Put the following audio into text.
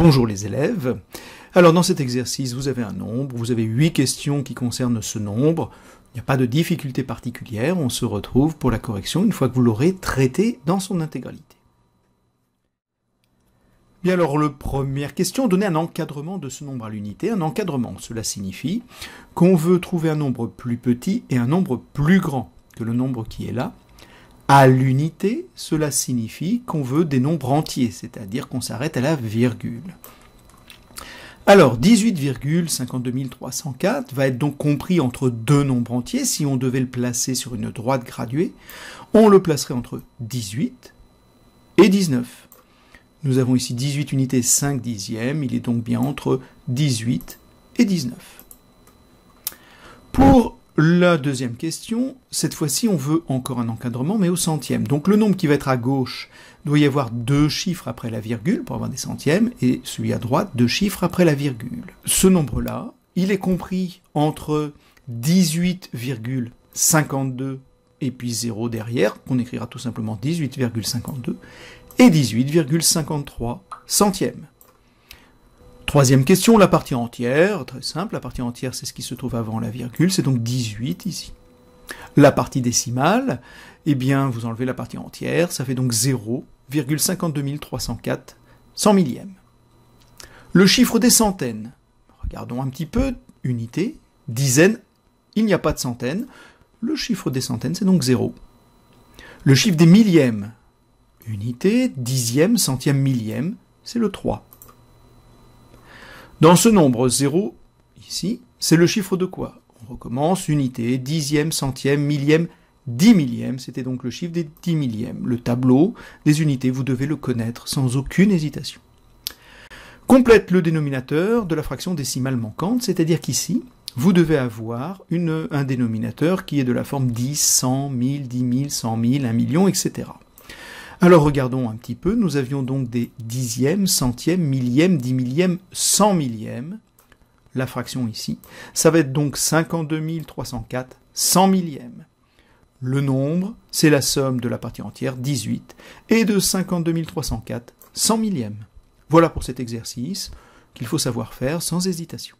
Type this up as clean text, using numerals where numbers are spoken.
Bonjour les élèves. Alors dans cet exercice, vous avez un nombre, vous avez 8 questions qui concernent ce nombre. Il n'y a pas de difficulté particulière, on se retrouve pour la correction une fois que vous l'aurez traité dans son intégralité. Bien alors, la première question, donner un encadrement de ce nombre à l'unité. Un encadrement, cela signifie qu'on veut trouver un nombre plus petit et un nombre plus grand que le nombre qui est là. À l'unité, cela signifie qu'on veut des nombres entiers, c'est-à-dire qu'on s'arrête à la virgule. Alors, 18,52 304 va être donc compris entre deux nombres entiers. Si on devait le placer sur une droite graduée, on le placerait entre 18 et 19. Nous avons ici 18 unités 5 dixièmes, il est donc bien entre 18 et 19. Pour la deuxième question, cette fois-ci on veut encore un encadrement, mais au centième. Donc le nombre qui va être à gauche, doit y avoir deux chiffres après la virgule pour avoir des centièmes, et celui à droite, deux chiffres après la virgule. Ce nombre-là, il est compris entre 18,52 et puis 0 derrière, qu'on écrira tout simplement 18,52, et 18,53 centièmes. Troisième question, la partie entière, très simple, la partie entière c'est ce qui se trouve avant la virgule, c'est donc 18 ici. La partie décimale, eh bien vous enlevez la partie entière, ça fait donc 0,52 304 cent millièmes. Le chiffre des centaines, regardons un petit peu, unité, dizaine, il n'y a pas de centaines, le chiffre des centaines c'est donc 0. Le chiffre des millièmes, unité, dixième, centième, millième, c'est le 3. Dans ce nombre 0, ici, c'est le chiffre de quoi? On recommence, unité, dixième, centième, millième, 10 millièmes, c'était donc le chiffre des 10 millièmes. Le tableau des unités, vous devez le connaître sans aucune hésitation. Complète le dénominateur de la fraction décimale manquante, c'est-à-dire qu'ici, vous devez avoir un dénominateur qui est de la forme 10, 100, 1000, 10 000, 100 000, 1 million, etc. Alors regardons un petit peu, nous avions donc des dixièmes, centièmes, millièmes, 10 millièmes, 100 millièmes. La fraction ici, ça va être donc 52 304 100 millièmes. Le nombre, c'est la somme de la partie entière, 18, et de 52 304 100 millièmes. Voilà pour cet exercice qu'il faut savoir faire sans hésitation.